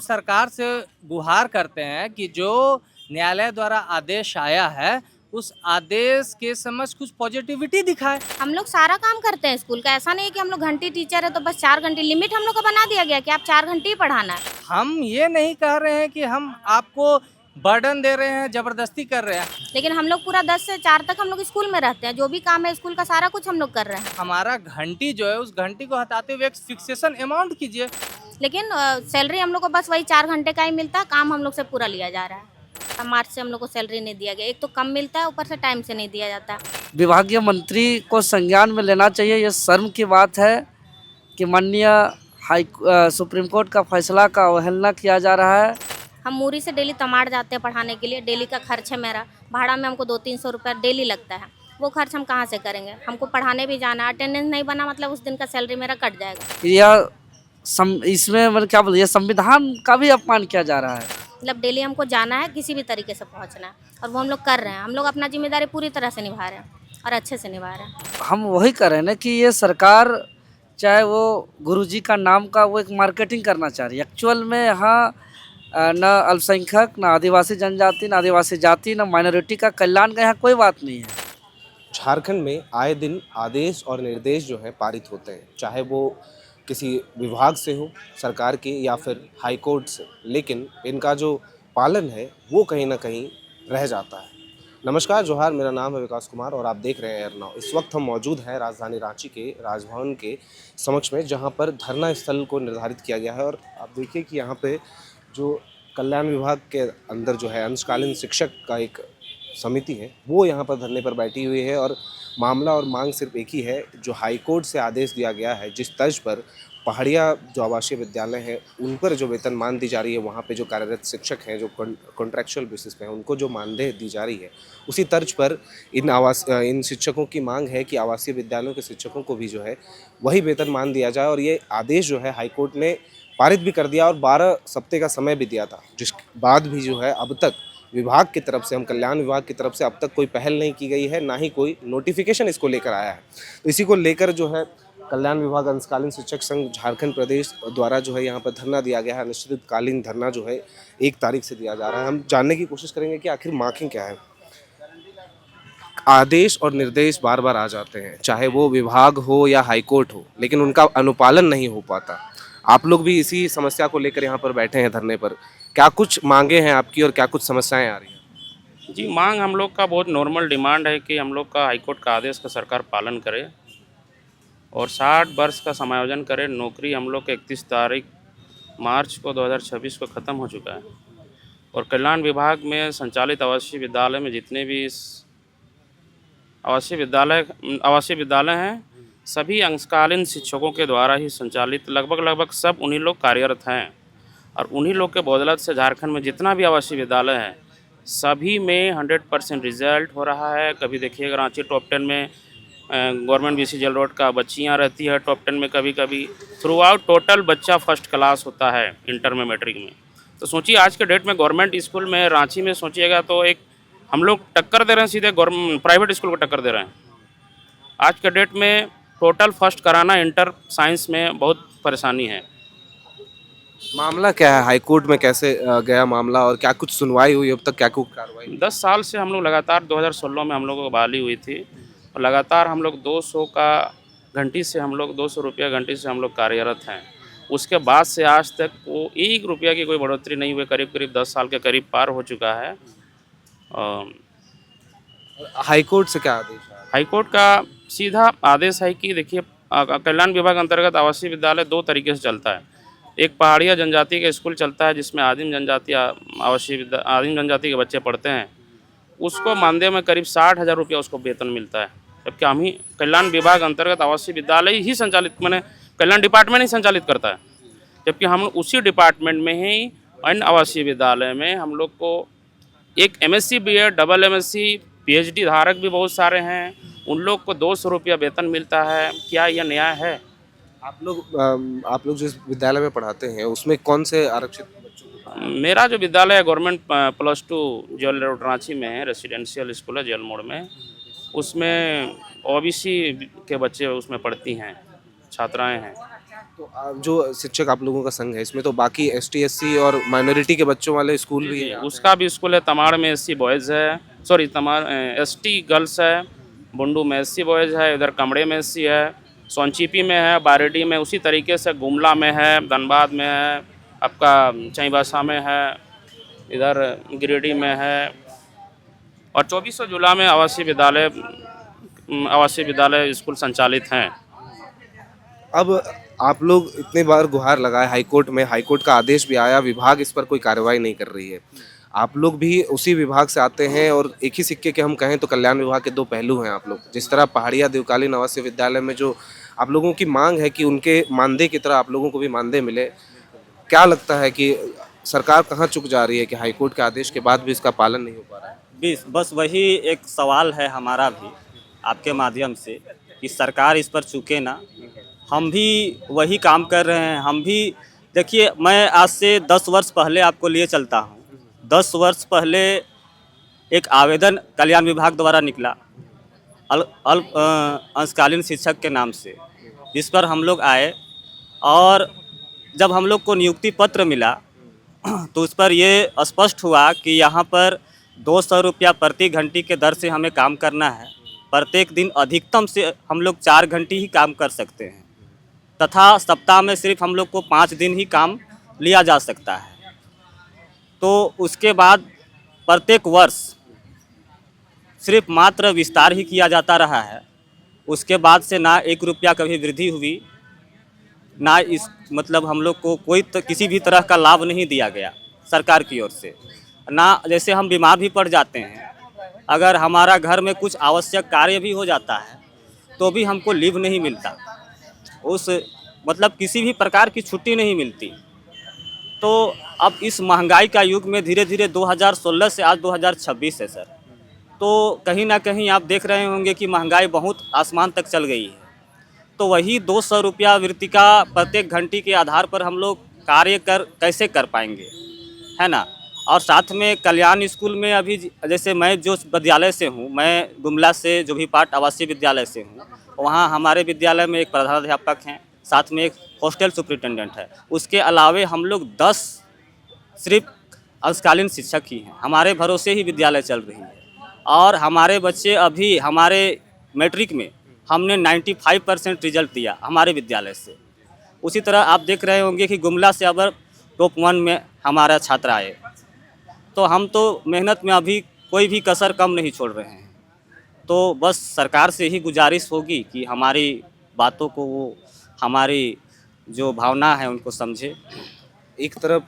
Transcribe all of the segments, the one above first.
हम सरकार से गुहार करते हैं कि जो न्यायालय द्वारा आदेश आया है, उस आदेश के समक्ष कुछ पॉजिटिविटी दिखाए। हम लोग सारा काम करते हैं स्कूल का, ऐसा नहीं है कि हम लोग घंटी टीचर है तो बस 4 घंटे लिमिट हम लोग का बना दिया गया कि आप 4 घंटे ही पढ़ाना है। हम ये नहीं कह रहे हैं कि हम आपको बर्डन दे रहे हैं, जबरदस्ती कर रहे हैं। लेकिन हम लोग पूरा 10 से 4 तक हम लोग स्कूल में रहते हैं, जो भी काम है स्कूल का सारा कुछ हम लोग कर रहे हैं। हमारा घंटी जो है, उस घंटी को हटाते हुए एक फिक्सेशन अमाउंट कीजिए। लेकिन सैलरी हम लोग को बस वही 4 घंटे का ही मिलता है, काम हम लोग से पूरा लिया जा रहा है। मार्च से हम लोग को सैलरी नहीं दिया गया, एक तो कम मिलता है, ऊपर से टाइम से नहीं दिया जाता। विभागीय मंत्री को संज्ञान में लेना चाहिए। ये शर्म की बात है कि माननीय सुप्रीम कोर्ट का फैसला का अवहेलना किया जा रहा है। हम मूरी से डेली तमाड़ जाते हैं पढ़ाने के लिए, डेली का खर्च है मेरा, भाड़ा में हमको 200-300 रुपये डेली लगता है। वो खर्च हम कहाँ से करेंगे? हमको पढ़ाने भी जाना, अटेंडेंस नहीं बना मतलब उस दिन का सैलरी मेरा कट जाएगा। इसमें मतलब क्या बोलिए, संविधान का भी अपमान किया जा रहा है। मतलब डेली हमको जाना है, किसी भी तरीके से पहुंचना है, और वो हम लोग कर रहे हैं। हम लोग अपना जिम्मेदारी पूरी तरह से निभा रहे हैं और अच्छे से निभा रहे हैं। हम वही कर रहे हैं ना कि ये सरकार चाहे वो गुरुजी का नाम का वो एक मार्केटिंग करना चाह रही है। एक्चुअल में यहाँ न अल्पसंख्यक, न आदिवासी जनजाति, न आदिवासी जाति, न माइनॉरिटी का कल्याण का यहाँ कोई बात नहीं है। झारखंड में आए दिन आदेश और निर्देश जो हैं पारित होते हैं, चाहे वो किसी विभाग से हो, सरकार के, या फिर हाई कोर्ट से, लेकिन इनका जो पालन है वो कहीं ना कहीं रह जाता है। नमस्कार, जोहार, मेरा नाम है विकास कुमार और आप देख रहे हैं एयर नाउ। इस वक्त हम मौजूद हैं राजधानी रांची के राजभवन के समक्ष में, जहां पर धरना स्थल को निर्धारित किया गया है। और आप देखिए कि यहाँ पे जो कल्याण विभाग के अंदर जो है अंशकालीन शिक्षक का एक समिति है, वो यहाँ पर धरने पर बैठी हुई है। और मामला और मांग सिर्फ एक ही है, जो हाई कोर्ट से आदेश दिया गया है, जिस तर्ज पर पहाड़िया जो आवासीय विद्यालय हैं उन पर जो वेतनमान दी जा रही है, वहाँ पे जो कार्यरत शिक्षक हैं जो कॉन्ट्रैक्चुअल बेसिस पे हैं, उनको जो मानदेय दी जा रही है, उसी तर्ज पर इन शिक्षकों की मांग है कि आवासीय विद्यालयों के शिक्षकों को भी जो है वही वेतनमान दिया जाए। और ये आदेश जो है हाईकोर्ट ने पारित भी कर दिया और 12 सप्ताह का समय भी दिया था, जिसके बाद भी जो है अब तक विभाग की तरफ से, हम कल्याण विभाग की तरफ से अब तक कोई पहल नहीं की गई है, ना ही कोई नोटिफिकेशन इसको लेकर आया है। तो इसी को लेकर जो है कल्याण विभाग अंशकालीन शिक्षक संघ झारखंड प्रदेश द्वारा जो है यहाँ पर धरना दिया गया है। अनिश्चितकालीन धरना जो है 1 तारीख से दिया जा रहा है। हम जानने की कोशिश करेंगे कि आखिर मांगें क्या है। आदेश और निर्देश बार बार आ जाते हैं, चाहे वो विभाग हो या हाईकोर्ट हो, लेकिन उनका अनुपालन नहीं हो पाता। आप लोग भी इसी समस्या को लेकर यहाँ पर बैठे हैं धरने पर। क्या कुछ मांगे हैं आपकी और क्या कुछ समस्याएं आ रही हैं? जी, मांग हम लोग का बहुत नॉर्मल डिमांड है कि हम लोग का हाईकोर्ट का आदेश का सरकार पालन करे और 60 वर्ष का समायोजन करे। नौकरी हम लोग के 31 तारीख मार्च को 2026 को ख़त्म हो चुका है और कल्याण विभाग में संचालित आवासीय विद्यालय में जितने भी आवासीय विद्यालय हैं, सभी अंशकालीन शिक्षकों के द्वारा ही संचालित, लगभग सब उन्हीं लोग कार्यरत हैं। और उन्हीं लोग के बदौलत से झारखंड में जितना भी आवासीय विद्यालय है, सभी में 100% रिजल्ट हो रहा है। कभी देखिएगा रांची टॉप 10 में, गवर्नमेंट बीसी जेल रोड का बच्चियाँ रहती है टॉप 10 में, कभी कभी थ्रू आउट टोटल बच्चा फर्स्ट क्लास होता है इंटर में, मैट्रिक में। तो सोचिए आज के डेट में गवर्नमेंट स्कूल में रांची में सोचिएगा तो एक हम लोग टक्कर दे रहे हैं, सीधे प्राइवेट स्कूल को टक्कर दे रहे हैं। आज के डेट में टोटल फर्स्ट कराना इंटर साइंस में बहुत परेशानी है। मामला क्या है? हाईकोर्ट में कैसे गया मामला और क्या कुछ सुनवाई हुई अब तक? क्या कुछ कार्रवाई? 10 साल से हम लोग लगातार 2016 में हम लोगों को बहाली हुई थी और लगातार हम लोग 200 का घंटी से हम लोग 200 रुपया घंटी से हम लोग कार्यरत हैं। उसके बाद से आज तक वो 1 रुपया की कोई बढ़ोतरी नहीं हुई। करीब 10 साल के करीब पार हो चुका है। हाईकोर्ट से क्या आदेश है? हाईकोर्ट का सीधा आदेश है कि देखिए, कल्याण विभाग अंतर्गत आवासीय विद्यालय 2 तरीके से चलता है। एक पहाड़िया जनजाति का स्कूल चलता है जिसमें आदिम जनजाति के बच्चे पढ़ते हैं, उसको मानदेय में करीब 60,000 रुपया उसको वेतन मिलता है। जबकि हम ही कल्याण विभाग अंतर्गत आवासीय विद्यालय ही संचालित, मैंने कल्याण डिपार्टमेंट ही संचालित करता है। जबकि हम उसी डिपार्टमेंट में ही अन्य आवासीय विद्यालय में हम लोग को एक MSc BEd, double MSc PhD धारक भी बहुत सारे हैं, उन लोग को 200 रुपया वेतन मिलता है। क्या यह न्याय है? आप लोग जिस विद्यालय में पढ़ाते हैं उसमें कौन से आरक्षित बच्चों को? मेरा जो विद्यालय है गवर्नमेंट +2 जेल रोड रांची में है, रेसिडेंशियल स्कूल है जेल मोड़ में। उसमें OBC के बच्चे उसमें पढ़ती हैं, छात्राएं हैं। तो जो शिक्षक आप लोगों का संघ है इसमें तो बाकी एसटी एससी और माइनॉरिटी के बच्चों वाले स्कूल भी है? उसका भी स्कूल है, तमाड़ में एससी बॉयज़ है, सॉरी तमाड़ एसटी गर्ल्स है, बुंडू में एससी बॉयज़ है, इधर कमड़े में एससी है, सोनचीपी में है, बारेडी में, उसी तरीके से गुमला में है, धनबाद में है, आपका चाईबासा में है, इधर गिरिडीह में है, और 2400 जिला में आवासीय विद्यालय स्कूल संचालित हैं। अब आप लोग इतने बार गुहार लगाए हाईकोर्ट में, हाईकोर्ट का आदेश भी आया, विभाग इस पर कोई कार्रवाई नहीं कर रही है। आप लोग भी उसी विभाग से आते हैं और एक ही सिक्के के हम कहें तो कल्याण विभाग के दो पहलू हैं आप लोग। जिस तरह पहाड़िया देवकालीन आवासीय विद्यालय में जो आप लोगों की मांग है कि उनके मानदेय की तरह आप लोगों को भी मानदेय मिले, क्या लगता है कि सरकार कहाँ चुक जा रही है कि हाईकोर्ट के आदेश के बाद भी इसका पालन नहीं हो पा रहा है? बस वही एक सवाल है हमारा भी आपके माध्यम से कि सरकार इस पर चुके ना। हम भी वही काम कर रहे हैं। हम भी देखिए, मैं आज से 10 वर्ष पहले आपको लिए चलता हूँ। 10 वर्ष पहले एक आवेदन कल्याण विभाग द्वारा निकला अंशकालीन शिक्षक के नाम से, जिस पर हम लोग आए और जब हम लोग को नियुक्ति पत्र मिला तो उस पर ये स्पष्ट हुआ कि यहाँ पर 200 रुपया प्रति घंटी के दर से हमें काम करना है। प्रत्येक दिन अधिकतम से हम लोग 4 घंटी ही काम कर सकते हैं तथा सप्ताह में सिर्फ हम लोग को 5 दिन ही काम लिया जा सकता है। तो उसके बाद प्रत्येक वर्ष सिर्फ मात्र विस्तार ही किया जाता रहा है। उसके बाद से ना 1 रुपया कभी वृद्धि हुई, ना इस मतलब हम लोग को कोई किसी भी तरह का लाभ नहीं दिया गया सरकार की ओर से। ना जैसे हम बीमार भी पड़ जाते हैं, अगर हमारा घर में कुछ आवश्यक कार्य भी हो जाता है तो भी हमको लीव नहीं मिलता, उस मतलब किसी भी प्रकार की छुट्टी नहीं मिलती। तो अब इस महंगाई का युग में धीरे धीरे 2016 से आज 2026 है सर, तो कहीं ना कहीं आप देख रहे होंगे कि महंगाई बहुत आसमान तक चल गई है। तो वही 200 रुपया वृत्तिका प्रत्येक घंटी के आधार पर हम लोग कार्य कैसे कर पाएंगे, है ना। और साथ में कल्याण स्कूल में अभी जैसे मैं जो विद्यालय से हूँ, मैं गुमला से जो भी पाठ आवासीय विद्यालय से हूँ, वहाँ हमारे विद्यालय में एक प्रधानाध्यापक हैं, साथ में एक हॉस्टल सुपरिटेंडेंट है। उसके अलावे हम लोग 10 सिर्फ अंशकालीन शिक्षक ही हैं। हमारे भरोसे ही विद्यालय चल रही है और हमारे बच्चे अभी हमारे मैट्रिक में हमने 95% रिजल्ट दिया हमारे विद्यालय से। उसी तरह आप देख रहे होंगे कि गुमला से अब टॉप 1 में हमारा छात्र आए। तो हम तो मेहनत में अभी कोई भी कसर कम नहीं छोड़ रहे हैं। तो बस सरकार से ही गुजारिश होगी कि हमारी बातों को वो, हमारी जो भावना है उनको समझे। एक तरफ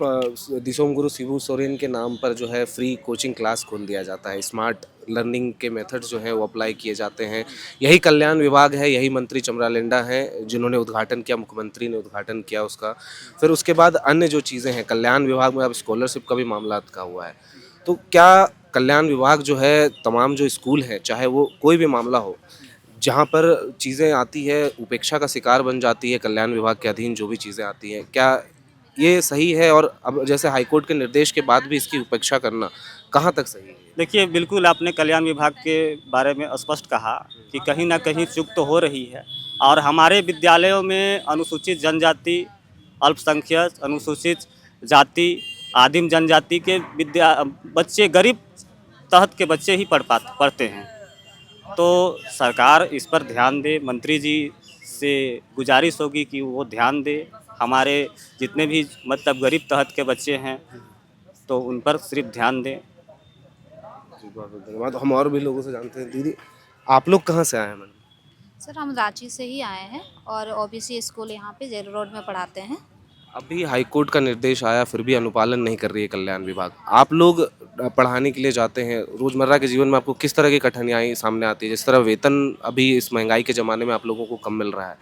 दिसोम गुरु शिबू सोरेन के नाम पर जो है फ्री कोचिंग क्लास खोल दिया जाता है, स्मार्ट लर्निंग के मेथड्स जो हैं वो अप्लाई किए जाते हैं। यही कल्याण विभाग है, यही मंत्री चमरालेंडा हैं जिन्होंने उद्घाटन किया, मुख्यमंत्री ने उद्घाटन किया उसका। फिर उसके बाद अन्य जो चीज़ें हैं कल्याण विभाग में, अब स्कॉलरशिप का भी मामला का हुआ है। तो क्या कल्याण विभाग जो है तमाम जो स्कूल हैं, चाहे वो कोई भी मामला हो, जहाँ पर चीज़ें आती है उपेक्षा का शिकार बन जाती है, कल्याण विभाग के अधीन जो भी चीज़ें आती हैं, क्या ये सही है? और अब जैसे हाईकोर्ट के निर्देश के बाद भी इसकी उपेक्षा करना कहाँ तक सही है? देखिए, बिल्कुल आपने कल्याण विभाग के बारे में स्पष्ट कहा कि कहीं ना कहीं चूक तो हो रही है। और हमारे विद्यालयों में अनुसूचित जनजाति, अल्पसंख्यक, अनुसूचित जाति, आदिम जनजाति के बच्चे, गरीब तहत के बच्चे ही पढ़ते हैं। तो सरकार इस पर ध्यान दे। मंत्री जी से गुजारिश होगी कि वो ध्यान दे। हमारे जितने भी मतलब गरीब तहत के बच्चे हैं तो उन पर सिर्फ ध्यान दें। धन्यवाद। हम और भी लोगों से जानते हैं। दीदी, आप लोग कहाँ से आए हैं? मैडम सर, हम रांची से ही आए हैं और ओबीसी स्कूल यहाँ पे जेल रोड में पढ़ाते हैं। अभी हाईकोर्ट का निर्देश आया, फिर भी अनुपालन नहीं कर रही है कल्याण विभाग। आप लोग पढ़ाने के लिए जाते हैं, रोज़मर्रा के जीवन में आपको किस तरह की कठिनाई सामने आती है? जिस तरह वेतन अभी इस महंगाई के ज़माने में आप लोगों को कम मिल रहा है,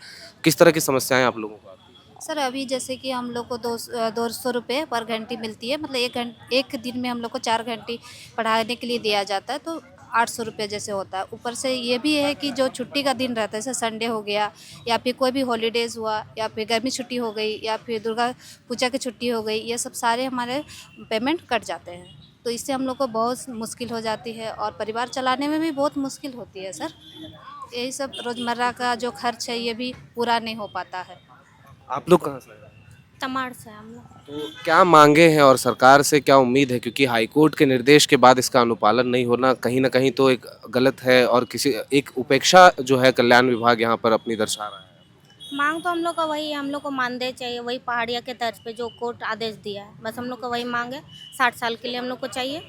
किस तरह की समस्याएं आप लोगों को आती हैं? सर, अभी जैसे कि हम लोग को 200 रुपये पर घंटी मिलती है, मतलब एक दिन में हम लोग को 4 घंटी पढ़ाने के लिए दिया जाता है, तो 800 रुपये जैसे होता है। ऊपर से ये भी है कि जो छुट्टी का दिन रहता है, जैसे संडे हो गया या फिर कोई भी हॉलीडेज़ हुआ या फिर गर्मी छुट्टी हो गई या फिर दुर्गा पूजा की छुट्टी हो गई, ये सब सारे हमारे पेमेंट कट जाते हैं। तो इससे हम लोग को बहुत मुश्किल हो जाती है और परिवार चलाने में भी बहुत मुश्किल होती है सर। यही सब रोज़मर्रा का जो खर्च है ये भी पूरा नहीं हो पाता है। आप लोग कहाँ से आए? तमाड़ से हम लोग। तो क्या मांगे हैं और सरकार से क्या उम्मीद है, क्योंकि हाईकोर्ट के निर्देश के बाद इसका अनुपालन नहीं होना कहीं ना कहीं तो एक गलत है और किसी एक उपेक्षा जो है कल्याण विभाग यहाँ पर अपनी दर्शा रहा है। मांग तो हम लोग का वही है, हम लोग को मानदेय चाहिए, वही पहाड़िया के तर्ज पे जो कोर्ट आदेश दिया है, बस हम लोग का वही मांग है। 60 साल के लिए हम लोग को चाहिए,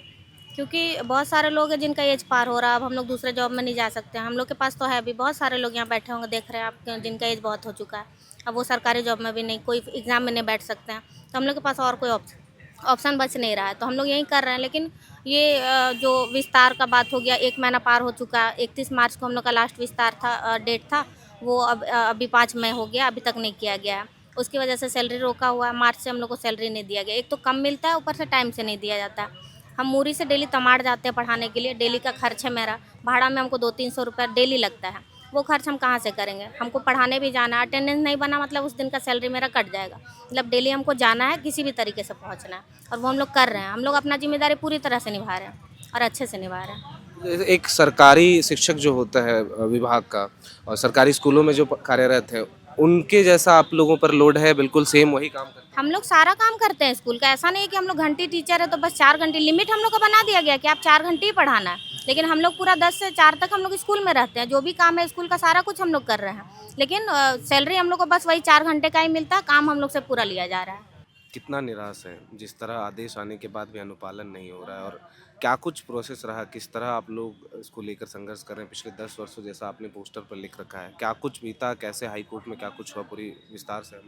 क्योंकि बहुत सारे लोग हैं जिनका एज पार हो रहा है। अब हम लोग दूसरे जॉब में नहीं जा सकते हैं। हम लोग के पास तो है भी, बहुत सारे लोग यहाँ बैठे होंगे, देख रहे हैं आप, जिनका एज बहुत हो चुका है। अब वो सरकारी जॉब में भी नहीं, कोई एग्ज़ाम में नहीं बैठ सकते हैं, तो हम लोग के पास और कोई ऑप्शन बच नहीं रहा है, तो हम लोग यही कर रहे हैं। लेकिन ये जो विस्तार का बात हो गया, 1 महीना पार हो चुका है। 31 मार्च को हम लोग का लास्ट विस्तार था, डेट था, वो अब अभी 5 मई हो गया, अभी तक नहीं किया गया है। उसकी वजह से सैलरी रोका हुआ है। मार्च से हम लोग को सैलरी नहीं दिया गया। एक तो कम मिलता है, ऊपर से टाइम से नहीं दिया जाता है। हम मूरी से डेली तमाड़ जाते हैं पढ़ाने के लिए, डेली का खर्च है मेरा, भाड़ा में हमको 200-300 रुपये डेली लगता है। वो खर्च हम कहाँ से करेंगे? हमको पढ़ाने भी जाना है, अटेंडेंस नहीं बना मतलब उस दिन का सैलरी मेरा कट जाएगा। मतलब डेली हमको जाना है, किसी भी तरीके से पहुँचना है, और वो हम लोग कर रहे हैं। हम लोग अपना जिम्मेदारी पूरी तरह से निभा रहे हैं और अच्छे से निभा रहे हैं। एक सरकारी शिक्षक जो होता है विभाग का, और सरकारी स्कूलों में जो कार्यरत है, उनके जैसा आप लोगों पर लोड है? बिल्कुल सेम वही काम करते हम लोग सारा काम करते हैं स्कूल का। ऐसा नहीं है कि हम लोग घंटी टीचर है तो बस 4 घंटे लिमिट हम लोग का बना दिया गया कि आप 4 घंटे ही पढ़ाना है, लेकिन हम लोग पूरा 10 से 4 तक हम लोग स्कूल में रहते हैं। जो भी काम है स्कूल का सारा कुछ हम लोग कर रहे हैं, लेकिन सैलरी हम लोग को बस वही 4 घंटे का ही मिलता है। काम हम लोग से पूरा लिया जा रहा है। कितना निराश है जिस तरह आदेश आने के बाद भी अनुपालन नहीं हो रहा है, और क्या कुछ प्रोसेस रहा, किस तरह आप लोग इसको लेकर संघर्ष कर रहे हैं पिछले 10 वर्षों, जैसा आपने पोस्टर पर लिख रखा है? क्या कुछ बीता, कैसे हाईकोर्ट में क्या कुछ हुआ, पूरी विस्तार से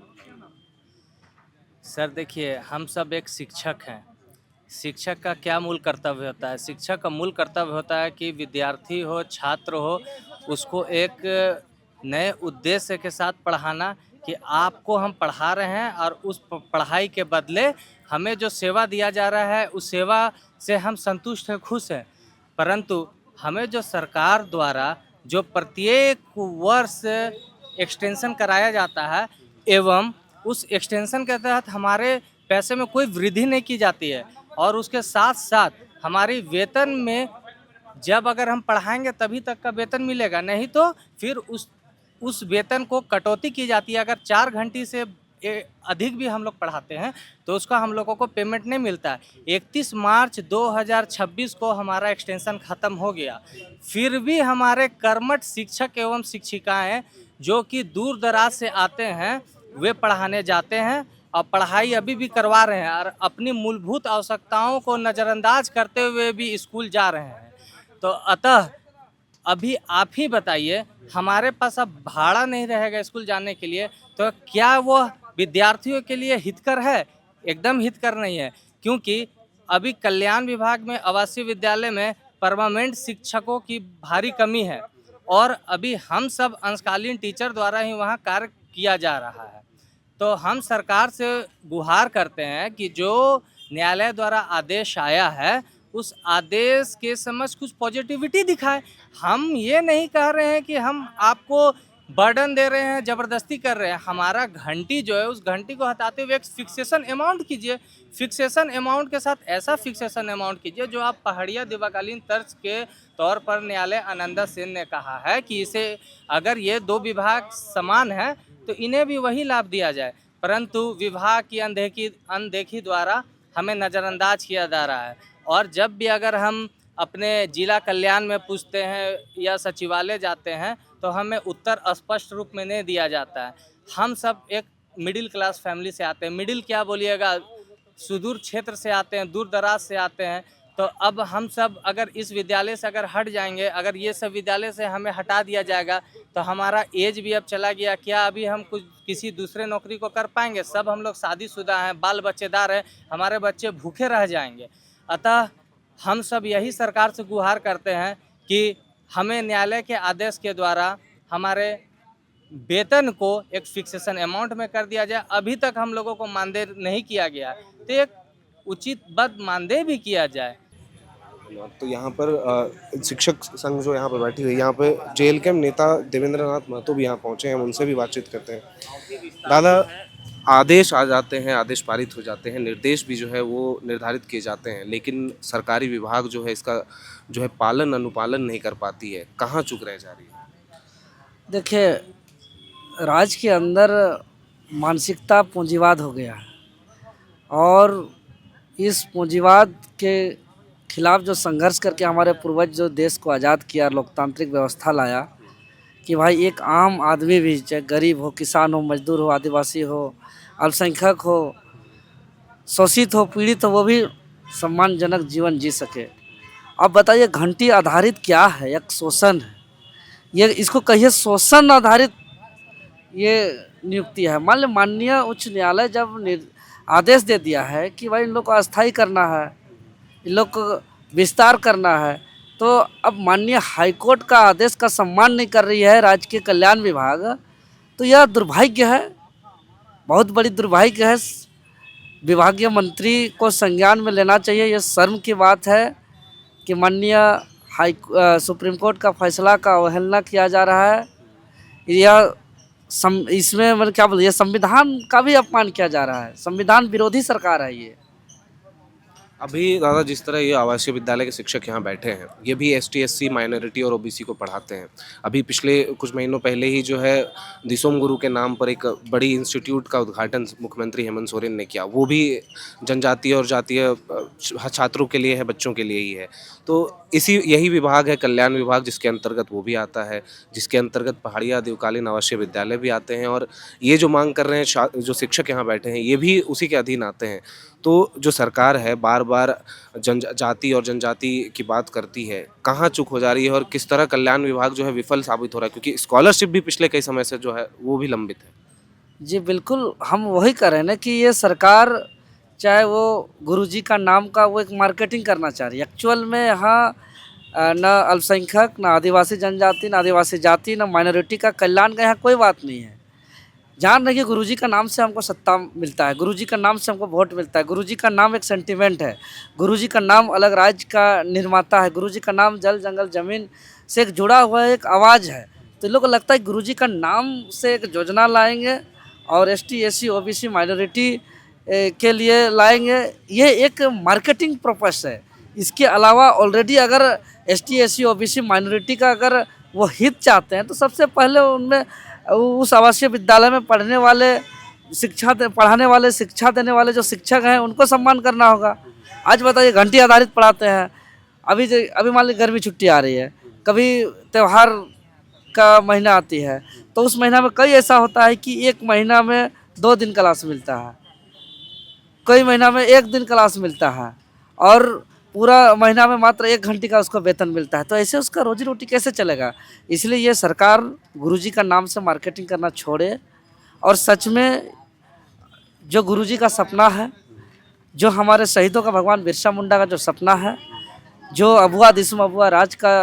सर देखिए, हम सब एक शिक्षक हैं। शिक्षक का क्या मूल कर्तव्य होता है? शिक्षक का मूल कर्तव्य होता है कि विद्यार्थी हो, छात्र हो, उसको एक नए उद्देश्य के साथ पढ़ाना, कि आपको हम पढ़ा रहे हैं और उस पढ़ाई के बदले हमें जो सेवा दिया जा रहा है उस सेवा से हम संतुष्ट हैं, खुश हैं। परंतु हमें जो सरकार द्वारा जो प्रत्येक वर्ष एक्सटेंशन कराया जाता है, एवं उस एक्सटेंशन के तहत हमारे पैसे में कोई वृद्धि नहीं की जाती है, और उसके साथ साथ हमारी वेतन में, जब अगर हम पढ़ाएंगे तभी तक का वेतन मिलेगा, नहीं तो फिर उस वेतन को कटौती की जाती है। अगर 4 घंटे से अधिक भी हम लोग पढ़ाते हैं तो उसका हम लोगों को पेमेंट नहीं मिलता है। 31 मार्च 2026 को हमारा एक्सटेंशन ख़त्म हो गया, फिर भी हमारे कर्मठ शिक्षक एवं शिक्षिकाएं जो कि दूर दराज से आते हैं, वे पढ़ाने जाते हैं और पढ़ाई अभी भी करवा रहे हैं, और अपनी मूलभूत आवश्यकताओं को नज़रअंदाज करते हुए भी स्कूल जा रहे हैं। तो अतः अभी आप ही बताइए, हमारे पास अब भाड़ा नहीं रहेगा स्कूल जाने के लिए, तो क्या वो विद्यार्थियों के लिए हितकर है? एकदम हितकर नहीं है, क्योंकि अभी कल्याण विभाग में आवासीय विद्यालय में परमानेंट शिक्षकों की भारी कमी है, और अभी हम सब अंशकालीन टीचर द्वारा ही वहाँ कार्य किया जा रहा है। तो हम सरकार से गुहार करते हैं कि जो न्यायालय द्वारा आदेश आया है उस आदेश के समझ कुछ पॉजिटिविटी दिखाए। हम ये नहीं कह रहे हैं कि हम आपको बर्डन दे रहे हैं, ज़बरदस्ती कर रहे हैं। हमारा घंटी जो है, उस घंटी को हटाते हुए एक फिक्सेशन अमाउंट कीजिए। फिक्सेशन अमाउंट के साथ ऐसा फिक्सेशन अमाउंट कीजिए जो आप पहाड़िया दिवाकालीन तर्ज के तौर पर, न्यायालय आनंदा सेन ने कहा है कि इसे, अगर ये 2 विभाग समान हैं तो इन्हें भी वही लाभ दिया जाए, परंतु विभाग की अनदेखी द्वारा हमें नज़रअंदाज किया जा रहा है। और जब भी अगर हम अपने जिला कल्याण में पूछते हैं या सचिवालय जाते हैं तो हमें उत्तर स्पष्ट रूप में नहीं दिया जाता है। हम सब एक मिडिल क्लास फैमिली से आते हैं, मिडिल क्या बोलिएगा, सुदूर क्षेत्र से आते हैं, दूर दराज से आते हैं। तो अब हम सब अगर इस विद्यालय से अगर हट जाएंगे, अगर ये सब विद्यालय से हमें हटा दिया जाएगा तो हमारा एज भी अब चला गया, क्या अभी हम कुछ किसी दूसरे नौकरी को कर पाएंगे? सब हम लोग शादीशुदा हैं, बाल बच्चेदार हैं, हमारे बच्चे भूखे रह जाएंगे। अतः हम सब यही सरकार से गुहार करते हैं कि हमें न्यायालय के आदेश के द्वारा हमारे वेतन को एक फिक्सेशन अमाउंट में कर दिया जाए। अभी तक हम लोगों को मानदेय नहीं किया गया, तो एक उचित मानदेय भी किया जाए। तो यहाँ पर शिक्षक संघ जो यहाँ पर बैठी हुई, यहाँ पे जेएलकेएम नेता देवेंद्र नाथ महतो भी यहाँ पहुँचे हैं, हम उनसे भी बातचीत करते हैं। दादा, आदेश आ जाते हैं, आदेश पारित हो जाते हैं, निर्देश भी जो है वो निर्धारित किए जाते हैं, लेकिन सरकारी विभाग जो है इसका जो है पालन अनुपालन नहीं कर पाती है, कहाँ चूक रह जा रही है? देखिए, राज्य के अंदर मानसिकता पूंजीवाद हो गया है और इस पूंजीवाद के खिलाफ जो संघर्ष करके हमारे पूर्वज जो देश को आज़ाद किया, लोकतांत्रिक व्यवस्था लाया कि भाई एक आम आदमी भी, चाहे गरीब हो, किसान हो, मजदूर हो, आदिवासी हो, अल्पसंख्यक हो, शोषित हो, पीड़ित हो, वो भी सम्मानजनक जीवन जी सके। अब बताइए घंटी आधारित क्या है? एक शोषण है। ये इसको कहिए शोषण आधारित ये नियुक्ति है। मान लो माननीय उच्च न्यायालय जब आदेश दे दिया है कि भाई इन लोग को अस्थायी करना है, इन लोग को विस्तार करना है, तो अब माननीय हाईकोर्ट का आदेश का सम्मान नहीं कर रही है राजकीय कल्याण विभाग, तो यह दुर्भाग्य है, बहुत बड़ी दुर्भाग्य है। विभागीय मंत्री को संज्ञान में लेना चाहिए। यह शर्म की बात है कि माननीय सुप्रीम कोर्ट का फैसला का अवहेलना किया जा रहा है। यह इसमें मतलब क्या बोले, ये संविधान का भी अपमान किया जा रहा है। संविधान विरोधी सरकार है ये। अभी दादा जिस तरह ये आवासीय विद्यालय के शिक्षक यहाँ बैठे हैं, ये भी एसटी, एससी, माइनॉरिटी और ओबीसी को पढ़ाते हैं। अभी पिछले कुछ महीनों पहले ही जो है दिसोम गुरु के नाम पर एक बड़ी इंस्टीट्यूट का उद्घाटन मुख्यमंत्री हेमंत सोरेन ने किया। वो भी जनजातीय और जातीय छात्रों के लिए है, बच्चों के लिए ही है। तो यही विभाग है कल्याण विभाग, जिसके अंतर्गत वो भी आता है, जिसके अंतर्गत पहाड़िया देवकालीन आवासीय विद्यालय भी आते हैं। और ये जो मांग कर रहे हैं जो शिक्षक यहाँ बैठे हैं, ये भी उसी के अधीन आते हैं। तो जो सरकार है बार बार जाति और जनजाति की बात करती है, कहाँ चूक हो जा रही है और किस तरह कल्याण विभाग जो है विफल साबित हो रहा है, क्योंकि स्कॉलरशिप भी पिछले कई समय से जो है वो भी लंबित है। जी बिल्कुल, हम वही कर रहे हैं ना कि ये सरकार चाहे वो गुरुजी का नाम का वो एक मार्केटिंग करना चाह रही है। एक्चुअल में यहाँ न अल्पसंख्यक, न आदिवासी जनजाति, न आदिवासी जाति, न माइनॉरिटी का कल्याण का यहाँ कोई बात नहीं है। जान रखिए गुरुजी का नाम से हमको सत्ता मिलता है, गुरुजी का नाम से हमको वोट मिलता है, गुरुजी का नाम एक सेंटिमेंट है, गुरुजी का नाम अलग राज्य का निर्माता है, गुरुजी का नाम जल जंगल ज़मीन से एक जुड़ा हुआ एक आवाज़ है। तो लोगों को लगता है गुरुजी का नाम से एक योजना लाएंगे और एसटी, एससी, ओबीसी, माइनॉरिटी के लिए लाएंगे। ये एक मार्केटिंग पर्पस है। इसके अलावा ऑलरेडी अगर एसटी, एससी, ओबीसी, माइनॉरिटी का अगर वो हित चाहते हैं तो सबसे पहले उनमें उस आवासीय विद्यालय में पढ़ने वाले पढ़ाने वाले शिक्षा देने वाले जो शिक्षक हैं उनको सम्मान करना होगा। आज बताइए घंटी आधारित पढ़ाते हैं। अभी मान लीजिए गर्मी छुट्टी आ रही है, कभी त्यौहार का महीना आती है, तो उस महीना में कई ऐसा होता है कि एक महीना में 2 दिन क्लास मिलता है, कई महीना में 1 दिन क्लास मिलता है और पूरा महीना में मात्र 1 घंटे का उसको वेतन मिलता है। तो ऐसे उसका रोजी रोटी कैसे चलेगा? इसलिए ये सरकार गुरुजी का नाम से मार्केटिंग करना छोड़े और सच में जो गुरुजी का सपना है, जो हमारे शहीदों का भगवान बिरसा मुंडा का जो सपना है, जो अबुआ दिसुम अबुआ राज का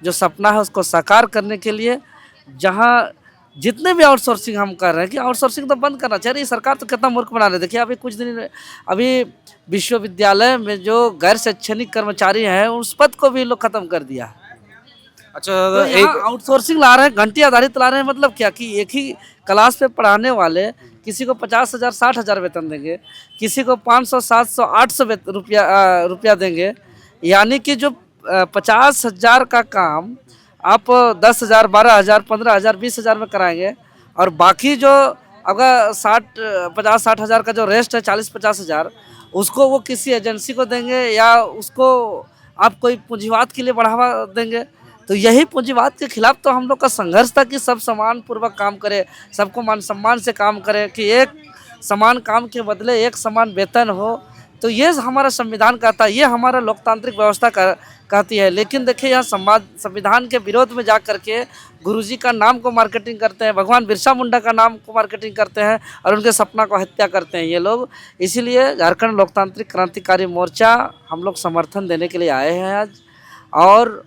जो सपना है, उसको साकार करने के लिए जहाँ जितने भी आउटसोर्सिंग हम कर रहे हैं कि आउटसोर्सिंग तो बंद करना चाहिए। सरकार तो कितना मूर्ख बना रही है। देखिए अभी विश्वविद्यालय में जो गैर शैक्षणिक कर्मचारी हैं उस पद को भी लोग खत्म कर दिया है। अच्छा तो एक आउटसोर्सिंग ला रहे हैं, घंटी आधारित ला रहे हैं। मतलब क्या कि एक ही क्लास पे पढ़ाने वाले किसी को 50,000 60,000 वेतन देंगे, किसी को 500 700 800 रुपया देंगे। यानी कि जो 50,000 का काम आप 10,000 12,000 15,000 20,000 में कराएंगे और बाकी जो अगर 50-60,000 का जो रेस्ट है 40-50,000 उसको वो किसी एजेंसी को देंगे या उसको आप कोई पूंजीवाद के लिए बढ़ावा देंगे। तो यही पूंजीवाद के खिलाफ तो हम लोग का संघर्ष था कि सब समान पूर्वक काम करे, सबको मान सम्मान से काम करे, कि एक समान काम के बदले एक समान वेतन हो। तो ये हमारा संविधान कहता है, ये हमारा लोकतांत्रिक व्यवस्था कहती है। लेकिन देखिए यहाँ संविधान के विरोध में जा करके गुरुजी का नाम को मार्केटिंग करते हैं, भगवान बिरसा मुंडा का नाम को मार्केटिंग करते हैं और उनके सपना को हत्या करते हैं ये लोग। इसीलिए झारखंड लोकतांत्रिक क्रांतिकारी मोर्चा हम लोग समर्थन देने के लिए आए हैं आज। और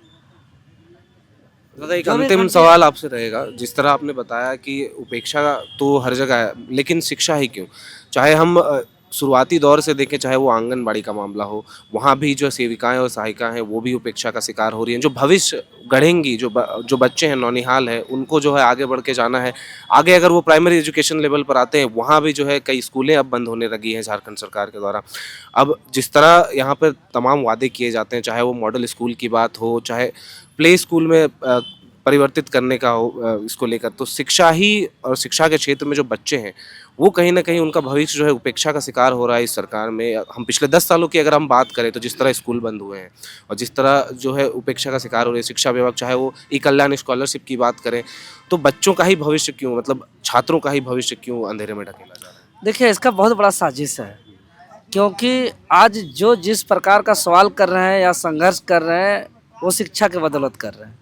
दादा एक अंतिम सवाल आपसे रहेगा, जिस तरह आपने बताया कि उपेक्षा तो हर जगह है, लेकिन शिक्षा ही क्यों? चाहे हम शुरुआती दौर से देखें, चाहे वो आंगनबाड़ी का मामला हो, वहाँ भी जो सेविकाएं और सहायिकाएं हैं वो भी उपेक्षा का शिकार हो रही हैं। जो भविष्य गढ़ेंगी, जो बच्चे हैं, नौनिहाल है, उनको जो है आगे बढ़ के जाना है। आगे अगर वो प्राइमरी एजुकेशन लेवल पर आते हैं, वहाँ भी जो है कई स्कूलें अब बंद होने लगी हैं झारखंड सरकार के द्वारा। अब जिस तरह यहाँ पर तमाम वादे किए जाते हैं, चाहे वो मॉडल स्कूल की बात हो, चाहे प्ले स्कूल में परिवर्तित करने का हो इसको लेकर, तो शिक्षा ही और शिक्षा के क्षेत्र में जो बच्चे हैं वो कहीं ना कहीं उनका भविष्य जो है उपेक्षा का शिकार हो रहा है इस सरकार में। हम पिछले 10 सालों की अगर हम बात करें तो जिस तरह स्कूल बंद हुए हैं और जिस तरह जो है उपेक्षा का शिकार हो रही है शिक्षा विभाग, चाहे वो ई कल्याण स्कॉलरशिप की बात करें, तो बच्चों का ही भविष्य क्यों, मतलब छात्रों का ही भविष्य क्यों अंधेरे में ढकेला जा रहा है? देखिए, इसका बहुत बड़ा साजिश है, क्योंकि आज जो जिस प्रकार का सवाल कर रहे हैं या संघर्ष कर रहे हैं वो शिक्षा के बदौलत कर रहे हैं।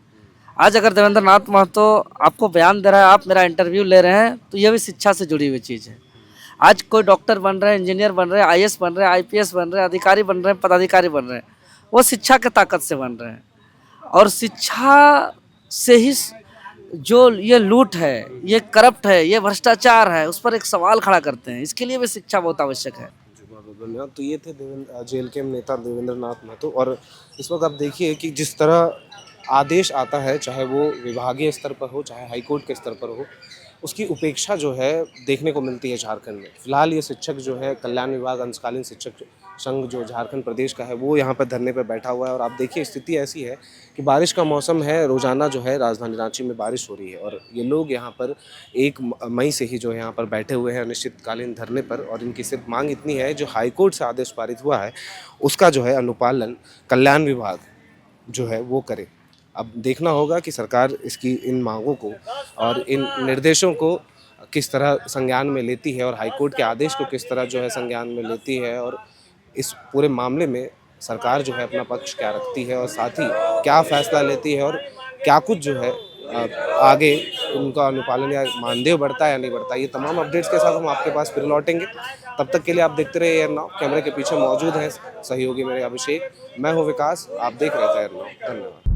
आज अगर देवेंद्र नाथ महतो आपको बयान दे रहा है, आप मेरा इंटरव्यू ले रहे हैं, तो ये भी शिक्षा से जुड़ी हुई चीज़ है। आज कोई डॉक्टर बन रहे हैं, इंजीनियर बन रहे हैं, आईएएस बन रहे हैं, आईपीएस बन रहे हैं, अधिकारी बन रहे हैं, पदाधिकारी बन रहे हैं, वो शिक्षा के ताकत से बन रहे हैं। और शिक्षा से ही जो ये लूट है, ये करप्ट है, ये भ्रष्टाचार है, उस पर एक सवाल खड़ा करते हैं। इसके लिए भी शिक्षा बहुत आवश्यक है। बहुत बहुत धन्यवाद। तो ये थे जेएलके नेता देवेंद्र नाथ महतो। और इस वक्त आप देखिए कि जिस तरह आदेश आता है, चाहे वो विभागीय स्तर पर हो, चाहे हाईकोर्ट के स्तर पर हो, उसकी उपेक्षा जो है देखने को मिलती है झारखंड में। फिलहाल ये शिक्षक जो है कल्याण विभाग अंशकालीन शिक्षक संघ जो झारखंड प्रदेश का है वो यहाँ पर धरने पर बैठा हुआ है। और आप देखिए स्थिति ऐसी है कि बारिश का मौसम है, रोज़ाना जो है राजधानी रांची में बारिश हो रही है और ये लोग यहाँ पर 1 मई से ही जो है यहाँ पर बैठे हुए हैं अनिश्चितकालीन धरने पर। और इनकी सिर्फ मांग इतनी है, जो हाईकोर्ट से आदेश पारित हुआ है उसका जो है अनुपालन कल्याण विभाग जो है वो करे। अब देखना होगा कि सरकार इसकी इन मांगों को और इन निर्देशों को किस तरह संज्ञान में लेती है और हाईकोर्ट के आदेश को किस तरह जो है संज्ञान में लेती है, और इस पूरे मामले में सरकार जो है अपना पक्ष क्या रखती है और साथ ही क्या फैसला लेती है और क्या कुछ जो है आगे उनका अनुपालन या मानदेय बढ़ता है या नहीं बढ़ता। ये तमाम अपडेट्स के साथ हम आपके पास फिर लौटेंगे। तब तक के लिए आप देखते रहिए एयर नाउ। कैमरे के पीछे मौजूद हैं सहयोगी मेरे अभिषेक, मैं हूँ विकास, आप देख रहे थे एयर नाउ। धन्यवाद।